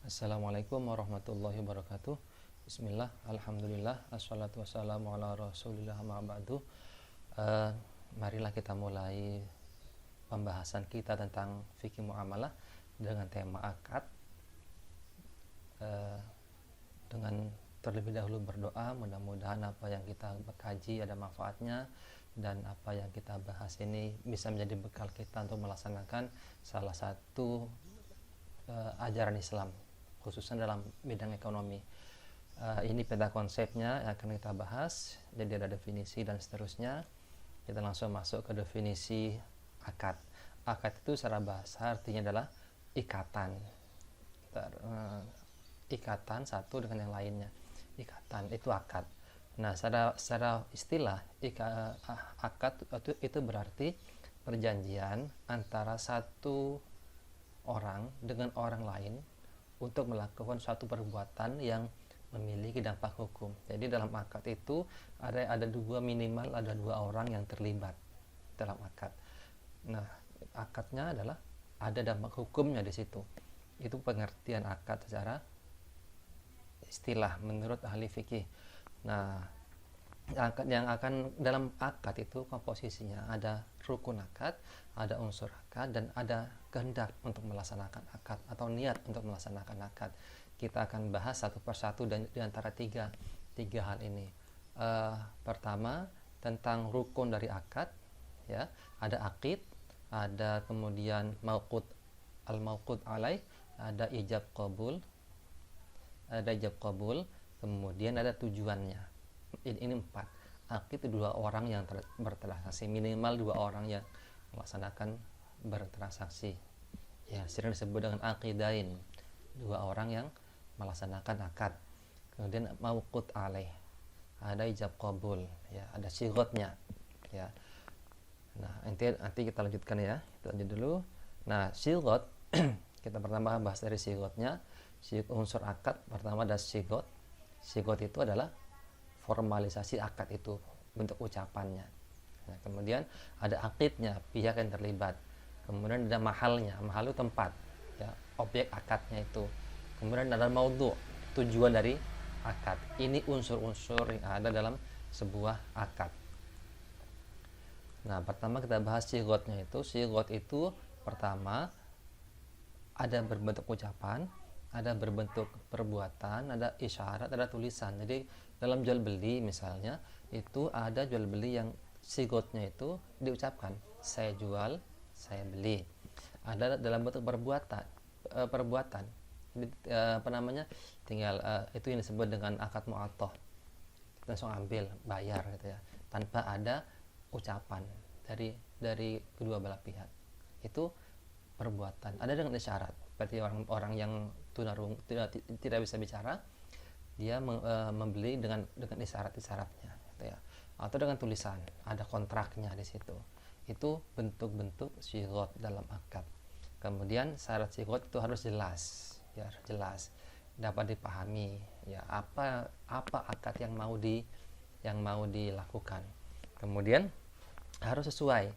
Assalamualaikum warahmatullahi wabarakatuh. Bismillah, alhamdulillah, assalatu wassalamu ala rasulillah ma ba'du. Marilah kita mulai pembahasan kita tentang fikih muamalah dengan tema akad. Dengan terlebih dahulu berdoa, mudah-mudahan apa yang kita kaji ada manfaatnya dan apa yang kita bahas ini bisa menjadi bekal kita untuk melaksanakan salah satu ajaran Islam, khususnya dalam bidang ekonomi. Ini peta konsepnya yang akan kita bahas. Jadi ada definisi dan seterusnya. Kita langsung masuk ke definisi akad. Akad itu secara bahasa artinya adalah ikatan. Ikatan satu dengan yang lainnya. Ikatan itu akad. Nah, secara istilah akad itu berarti perjanjian antara satu orang dengan orang lain untuk melakukan suatu perbuatan yang memiliki dampak hukum. Jadi dalam akad itu ada minimal dua orang yang terlibat dalam akad. Nah, akadnya adalah ada dampak hukumnya di situ. Itu pengertian akad secara istilah menurut ahli fikih. Nah, yang akan dalam akad itu komposisinya ada rukun akad, ada unsur akad, dan ada kehendak untuk melaksanakan akad atau niat untuk melaksanakan akad. Kita akan bahas satu persatu dan di antara tiga hal ini. Pertama tentang rukun dari akad, ya, ada akid, ada kemudian al-mauqud alaih, ada ijab qabul, kemudian ada tujuannya. Ini 4. Akid itu 2 orang yang bertransaksi, minimal 2 orang yang melaksanakan bertransaksi, ya, sering disebut dengan akidain, 2 orang yang melaksanakan akad. Kemudian mauqud alaih, ada ijab qabul, ya, ada sigotnya, ya. Nah, nanti kita lanjutkan, ya, kita lanjut dulu. Nah, sigot kita pertama bahas dari sigotnya. Unsur akad pertama ada sigot. Sigot itu adalah formalisasi akad, itu bentuk ucapannya. Nah, kemudian ada akidnya, pihak yang terlibat. Kemudian ada mahalnya, mahal itu tempat, ya, objek akadnya itu. Kemudian ada maudhu, tujuan dari akad. Ini unsur-unsur yang ada dalam sebuah akad. Nah, pertama kita bahas sigotnya itu. Sigot itu pertama ada berbentuk ucapan, ada berbentuk perbuatan, ada isyarat, ada tulisan. Jadi dalam jual beli misalnya itu ada jual beli yang sigotnya itu diucapkan, saya jual, saya beli. Ada dalam bentuk perbuatan, tinggal itu yang disebut dengan akad mu'athah, langsung ambil, bayar gitu ya, tanpa ada ucapan dari kedua belah pihak. Itu perbuatan. Ada dengan isyarat, seperti orang yang tunarungu tidak bisa bicara, dia membeli dengan isyarat-isyaratnya, gitu ya. Atau dengan tulisan, ada kontraknya di situ. Itu bentuk-bentuk sigot dalam akad. Kemudian syarat sigot itu harus jelas, ya, harus jelas, dapat dipahami, ya, apa akad yang mau dilakukan. Kemudian harus sesuai.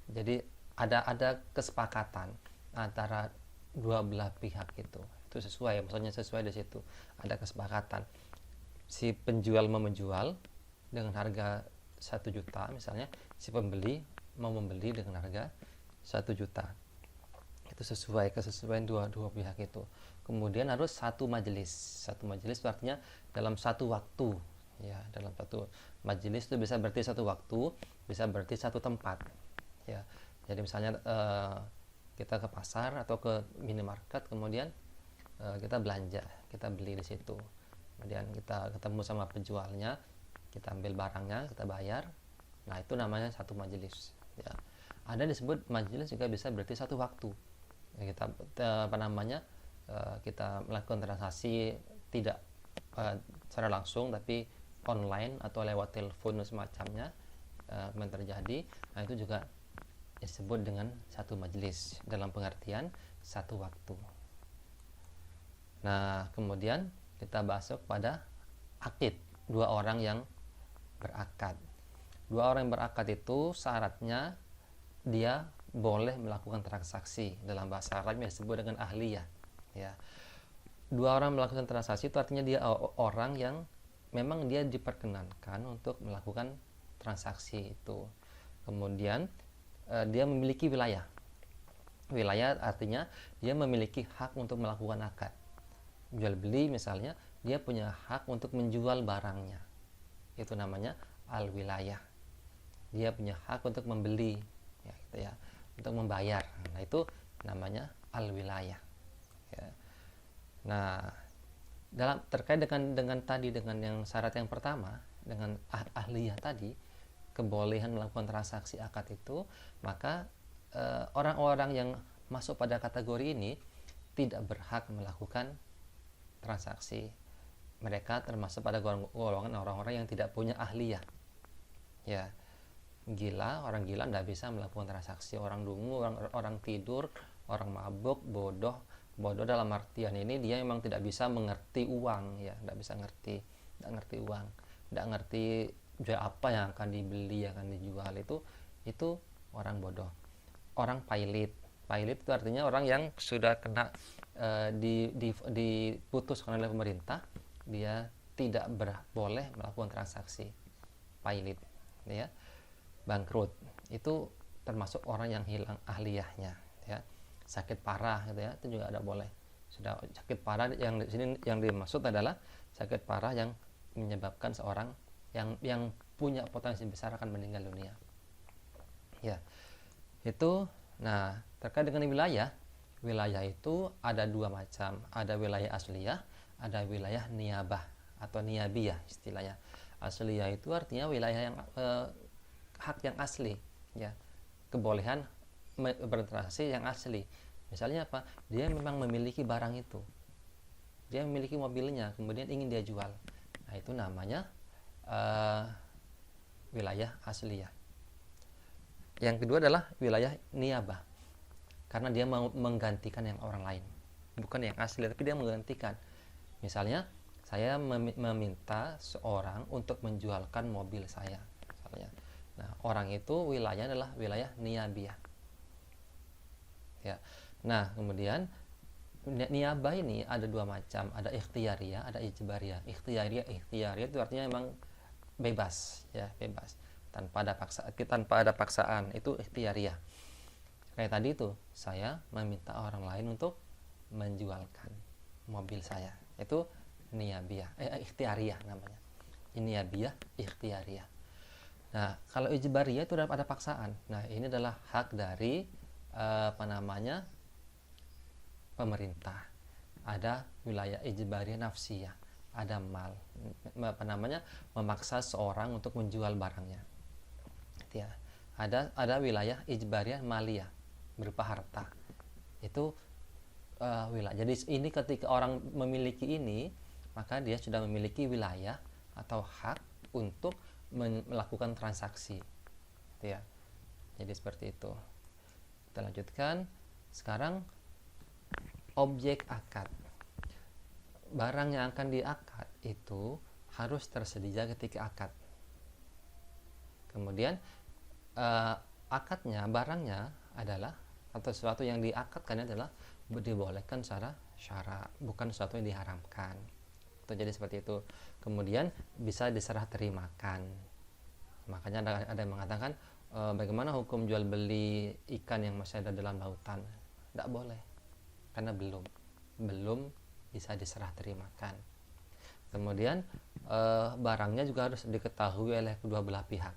Jadi ada kesepakatan antara dua belah pihak itu sesuai, maksudnya sesuai di situ, ada kesepakatan. Si penjual mau menjual dengan harga 1 juta misalnya, si pembeli mau membeli dengan harga 1 juta. Itu kesesuaian dua pihak itu. Kemudian harus satu majelis itu artinya dalam satu waktu, ya, dalam satu majelis itu bisa berarti satu waktu, bisa berarti satu tempat, ya. Jadi misalnya kita ke pasar atau ke minimarket, kemudian kita belanja, kita beli di situ, kemudian kita ketemu sama penjualnya, kita ambil barangnya, kita bayar. Nah, itu namanya satu majelis, ya. Ada disebut majelis juga bisa berarti satu waktu, ya, kita melakukan transaksi tidak secara langsung tapi online atau lewat telepon dan semacamnya, yang terjadi. Nah, itu juga disebut dengan satu majelis dalam pengertian satu waktu. Nah, kemudian kita masuk pada akid, 2 orang yang berakad. 2 orang yang berakad itu syaratnya dia boleh melakukan transaksi, dalam bahasa Arabnya disebut dengan ahliyah, ya. dua orang melakukan transaksi itu artinya dia orang yang memang dia diperkenankan untuk melakukan transaksi itu. Kemudian dia memiliki wilayah. Wilayah artinya dia memiliki hak untuk melakukan akad. Jual beli misalnya, dia punya hak untuk menjual barangnya. Itu namanya al-wilayah. Dia punya hak untuk membeli, ya, gitu ya, untuk membayar. Nah, itu namanya al-wilayah. Ya. Nah, terkait dengan tadi, dengan yang syarat yang pertama, dengan ahliyah tadi, kebolehan melakukan transaksi akad itu, maka orang-orang yang masuk pada kategori ini tidak berhak melakukan transaksi. Mereka termasuk pada golongan orang-orang yang tidak punya ahliyah. Ya, orang gila tidak bisa melakukan transaksi. Orang dungu, orang tidur, orang mabuk, bodoh dalam artian ini dia memang tidak bisa mengerti uang, ya, tidak bisa tidak ngerti uang, tidak ngerti jual apa yang akan dibeli, yang akan dijual, itu orang bodoh. Orang pailit itu artinya orang yang sudah kena diputuskan oleh pemerintah, dia tidak boleh melakukan transaksi. Pailit, ya. Bangkrut itu termasuk orang yang hilang ahliyahnya, ya. Sakit parah gitu ya, itu juga tidak boleh. Sudah sakit parah yang di sini yang dimaksud adalah sakit parah yang menyebabkan seorang yang punya potensi besar akan meninggal dunia. Ya. Itu. Nah, terkait dengan wilayah itu ada dua macam. Ada wilayah asliyah, ada wilayah niyabah atau niyabiyah istilahnya. Asliyah itu artinya wilayah yang hak yang asli, ya. Kebolehan bertransaksi yang asli. Misalnya apa? Dia memang memiliki barang itu. Dia memiliki mobilnya, kemudian ingin dia jual. Nah, itu namanya wilayah asliyah. Yang kedua adalah wilayah niyabah. Karena dia mau menggantikan yang orang lain. Bukan yang asli, tapi dia menggantikan. Misalnya, saya meminta seorang untuk menjualkan mobil saya. Misalnya. Nah, orang itu wilayahnya adalah wilayah niyabiyah. Ya. Nah, kemudian niyabah ini ada dua macam. Ada ikhtiyariyah, ada ijbariyah. Ikhtiyariyah itu artinya memang bebas, ya, bebas. Tanpa ada paksaan, itu ikhtiyariyah. Kayak tadi itu, saya meminta orang lain untuk menjualkan mobil saya. Itu niyabiyah, ikhtiyariyah namanya. Niyabiyah, ikhtiyariyah. Nah, kalau ijbariyah itu ada paksaan. Nah, ini adalah hak dari pemerintah. Ada wilayah ijbariyah nafsiyah, ada memaksa seorang untuk menjual barangnya. Ya. Ada wilayah ijbariyah maliyah, berupa harta. Itu wilayah. Jadi ini ketika orang memiliki ini, maka dia sudah memiliki wilayah atau hak untuk melakukan transaksi. Ya. Jadi seperti itu. Kita lanjutkan. Sekarang objek akad. Barang yang akan diakad itu harus tersedia ketika akad. Kemudian akadnya, barangnya adalah atau sesuatu yang diakadkan adalah dibolehkan secara syara, bukan sesuatu yang diharamkan. Itu jadi seperti itu. Kemudian bisa diserah terimakan. Makanya ada yang mengatakan bagaimana hukum jual beli ikan yang masih ada dalam lautan? Tidak boleh, karena belum bisa diserah terimakan. Kemudian barangnya juga harus diketahui oleh kedua belah pihak.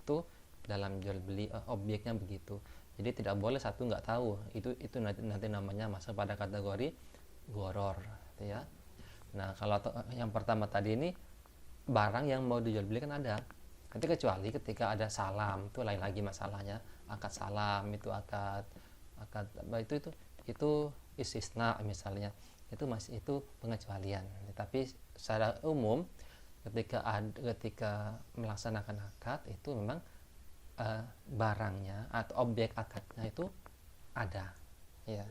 Itu dalam jual beli objeknya begitu. Jadi tidak boleh satu nggak tahu. Itu nanti namanya masuk pada kategori gharar, ya. Nah, kalau yang pertama tadi ini barang yang mau dijual beli kan ada. Nanti kecuali ketika ada salam, itu lain lagi masalahnya. Akad salam itu akad itu istisna misalnya. Itu pengecualian. Tapi secara umum ketika melaksanakan akad itu memang barangnya atau objek akadnya itu ada, ya.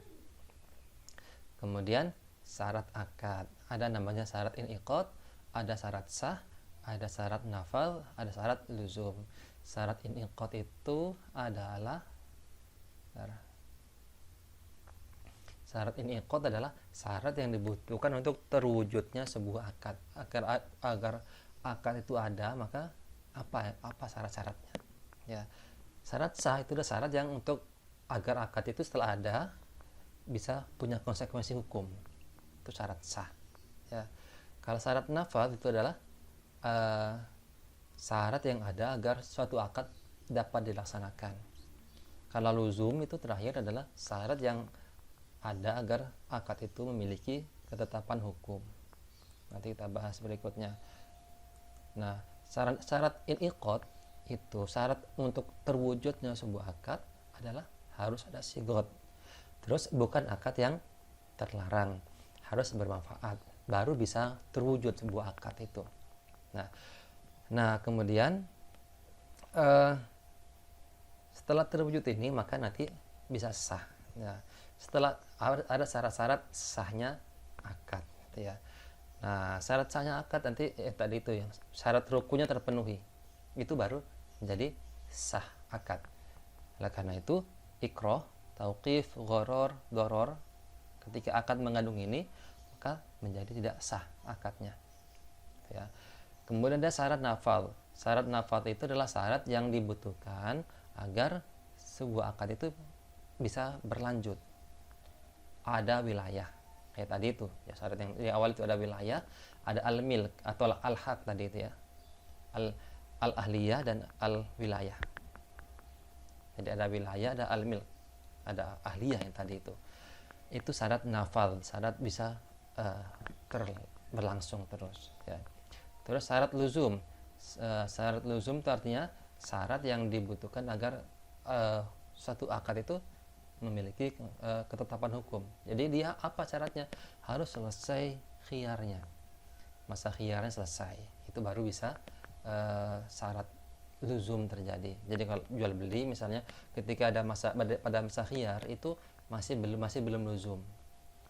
Kemudian syarat akad, ada namanya syarat inqad, ada syarat sah, ada syarat nafal, ada syarat luzum. Syarat inqad itu adalah Syarat inqad adalah syarat yang dibutuhkan untuk terwujudnya sebuah akad. Agar akad itu ada, maka apa syarat-syaratnya? Ya. Syarat sah itu adalah syarat yang untuk agar akad itu setelah ada bisa punya konsekuensi hukum. Itu syarat sah. Ya. Kalau syarat nafadh itu adalah syarat yang ada agar suatu akad dapat dilaksanakan. Kalau luzum itu terakhir adalah syarat yang ada agar akad itu memiliki ketetapan hukum. Nanti kita bahas berikutnya. Nah, syarat inqad itu syarat untuk terwujudnya sebuah akad adalah harus ada sigot. Terus bukan akad yang terlarang, harus bermanfaat, baru bisa terwujud sebuah akad itu. Nah kemudian setelah terwujud ini maka nanti bisa sah. Nah, setelah ada syarat-syarat sahnya akad, gitu ya. Nah, syarat sahnya akad nanti tadi itu yang syarat rukunnya terpenuhi, itu baru menjadi sah akad. Oleh karena itu ikrah, tauqif, gharar, doror, ketika akad mengandung ini maka menjadi tidak sah akadnya, gitu ya. Kemudian ada syarat nafal. Syarat nafal itu adalah syarat yang dibutuhkan agar sebuah akad itu bisa berlanjut. Ada wilayah, kayak tadi itu ya, syarat yang di awal itu ada wilayah, ada al-milk atau al-haq tadi itu ya, al-ahliyah dan al-wilayah. Jadi ada wilayah, ada al-milk, ada ahliyah yang tadi itu syarat nafal, syarat bisa berlangsung terus ya. Terus syarat luzum. Syarat luzum itu artinya syarat yang dibutuhkan agar suatu akad itu memiliki ketetapan hukum. Jadi dia apa syaratnya? Harus selesai khiyarnya. Masa khiyarnya selesai. Itu baru bisa syarat luzum terjadi. Jadi kalau jual beli misalnya ketika ada pada masa khiyar itu masih belum luzum.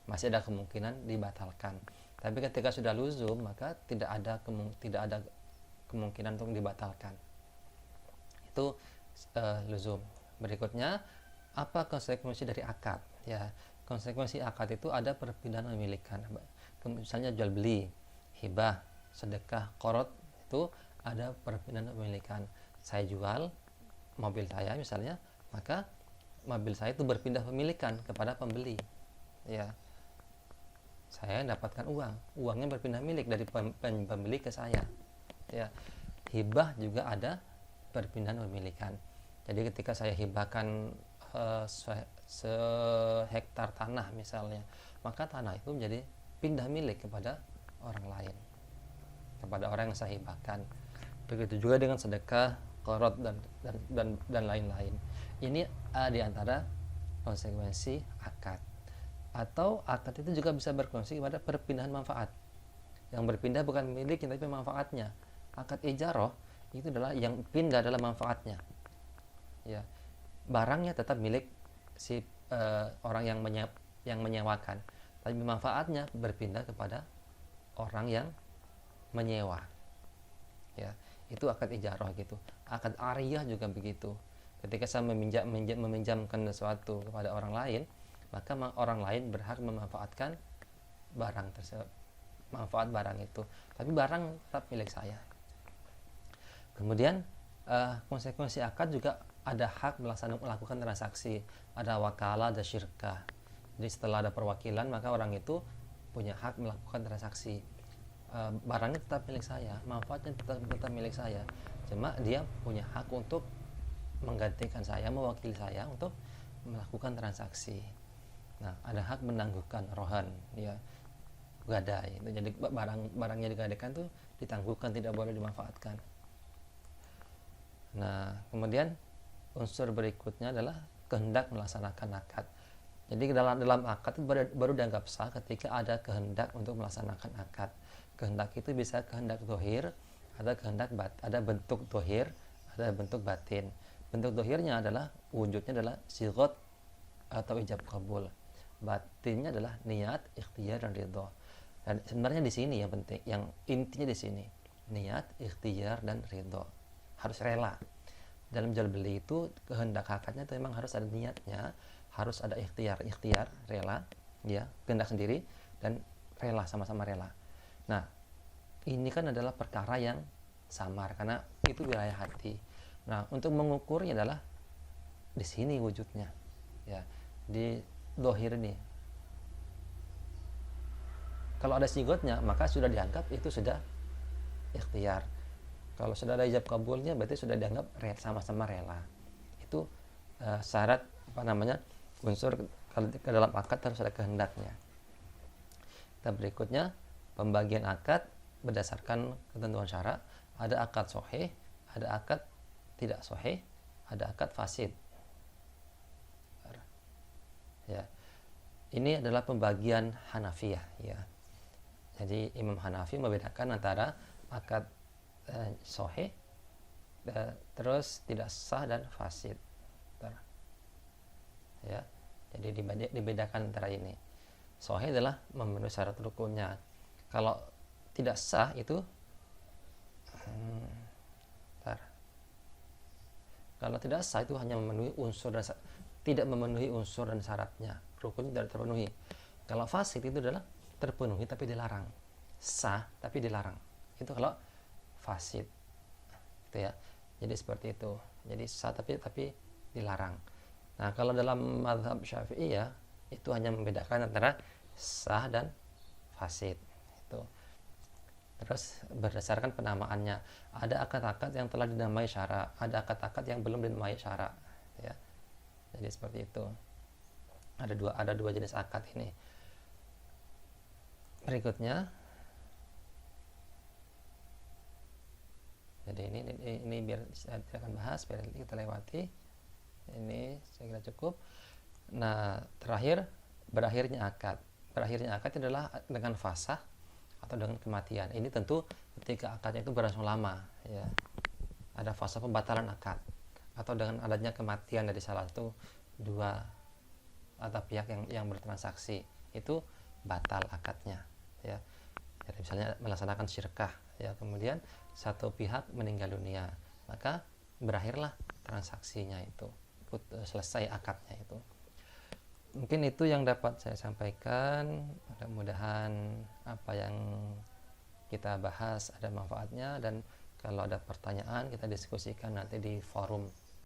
Masih ada kemungkinan dibatalkan. Tapi ketika sudah luzum maka tidak ada kemungkinan untuk dibatalkan. Itu luzum. Berikutnya, apa konsekuensi dari akad? Ya, konsekuensi akad itu ada perpindahan pemilikan. Misalnya jual beli, hibah, sedekah, qorot, itu ada perpindahan pemilikan. Saya jual mobil saya misalnya, maka mobil saya itu berpindah pemilikan kepada pembeli. Ya, saya dapatkan uangnya berpindah milik dari pembeli ke saya. Ya, hibah juga ada perpindahan pemilikan. Jadi ketika saya hibahkan sehektar tanah misalnya, maka tanah itu menjadi pindah milik kepada orang lain, kepada orang yang saya hibahkan. Begitu juga dengan sedekah, qorot dan lain-lain. Ini diantara konsekuensi akad. Atau akad itu juga bisa berkonsekuensi kepada perpindahan manfaat. Yang berpindah bukan milik tapi manfaatnya. Akad ijarah itu adalah yang pindah adalah manfaatnya. Ya, barangnya tetap milik si orang yang menyewakan, tapi manfaatnya berpindah kepada orang yang menyewa. Ya, itu akad ijarah gitu. Akad ariyah juga begitu. Ketika saya meminjamkan sesuatu kepada orang lain, maka orang lain berhak memanfaatkan barang tersebut, manfaat barang itu, tapi barang tetap milik saya. Kemudian konsekuensi akad juga ada hak melakukan transaksi, ada wakalah, ada syirkah. Jadi setelah ada perwakilan maka orang itu punya hak melakukan transaksi. Barangnya tetap milik saya, manfaatnya tetap milik saya, cuma dia punya hak untuk menggantikan saya, mewakili saya untuk melakukan transaksi. Nah, ada hak menangguhkan rohan, ya, gadai. Jadi barangnya digadaikan tuh ditangguhkan, tidak boleh dimanfaatkan. Nah, kemudian unsur berikutnya adalah kehendak melaksanakan akad. Jadi dalam akad itu baru dianggap sah ketika ada kehendak untuk melaksanakan akad. Kehendak itu bisa kehendak dohir, ada bentuk dohir, ada bentuk batin. Bentuk dohirnya adalah wujudnya adalah sigot atau ijab kabul. Batinnya adalah niat, ikhtiar dan ridho. Dan sebenarnya di sini yang penting, yang intinya di sini niat, ikhtiar dan ridho. Harus rela. Dalam jual beli itu kehendak akadnya itu memang harus ada niatnya, harus ada ikhtiar rela, ya, kehendak sendiri dan rela, sama-sama rela. Nah, ini kan adalah perkara yang samar karena itu wilayah hati. Nah, untuk mengukurnya adalah di sini wujudnya, ya, di dohir ini. Kalau ada sigotnya, maka sudah dianggap itu sudah ikhtiar. Kalau sudah ada ijab kabulnya, berarti sudah dianggap sama-sama rela. Itu syarat unsur kalau ke dalam akad harus ada kehendaknya. Kita berikutnya pembagian akad berdasarkan ketentuan syarak. Ada akad sahih, ada akad tidak sahih, ada akad fasid. Ya, ini adalah pembagian Hanafiyah, ya. Jadi Imam Hanafi membedakan antara akad sahih, terus tidak sah dan fasid. Ya, jadi dibedakan antara ini. Sahih adalah memenuhi syarat rukunnya. Kalau tidak sah itu kalau tidak sah itu hanya memenuhi unsur dan tidak memenuhi unsur dan syaratnya, rukun tidak terpenuhi. Kalau fasid itu adalah terpenuhi tapi dilarang, sah tapi dilarang. Itu kalau fasid, gitu ya. Jadi seperti itu. Jadi sah tapi dilarang. Nah, kalau dalam mazhab Syafi'i ya, itu hanya membedakan antara sah dan fasid. Itu. Terus berdasarkan penamaannya, ada akad-akad yang telah dinamai syara, ada akad-akad yang belum dinamai syara, ya. Jadi seperti itu. Ada dua jenis akad ini. Berikutnya, jadi ini biar saya tidak akan bahas, biar kita lewati. Ini saya kira cukup. Nah, berakhirnya akad. Berakhirnya akad adalah dengan fasakh atau dengan kematian. Ini tentu ketika akadnya itu berlangsung lama, ya. Ada fase pembatalan akad atau dengan adanya kematian dari salah satu dua atau pihak yang bertransaksi, itu batal akadnya, ya. Jadi misalnya melaksanakan syirkah, ya, kemudian satu pihak meninggal dunia, maka berakhirlah transaksinya itu, selesai akadnya itu. Mungkin itu yang dapat saya sampaikan. Mudah-mudahan apa yang kita bahas ada manfaatnya, dan kalau ada pertanyaan kita diskusikan nanti di forum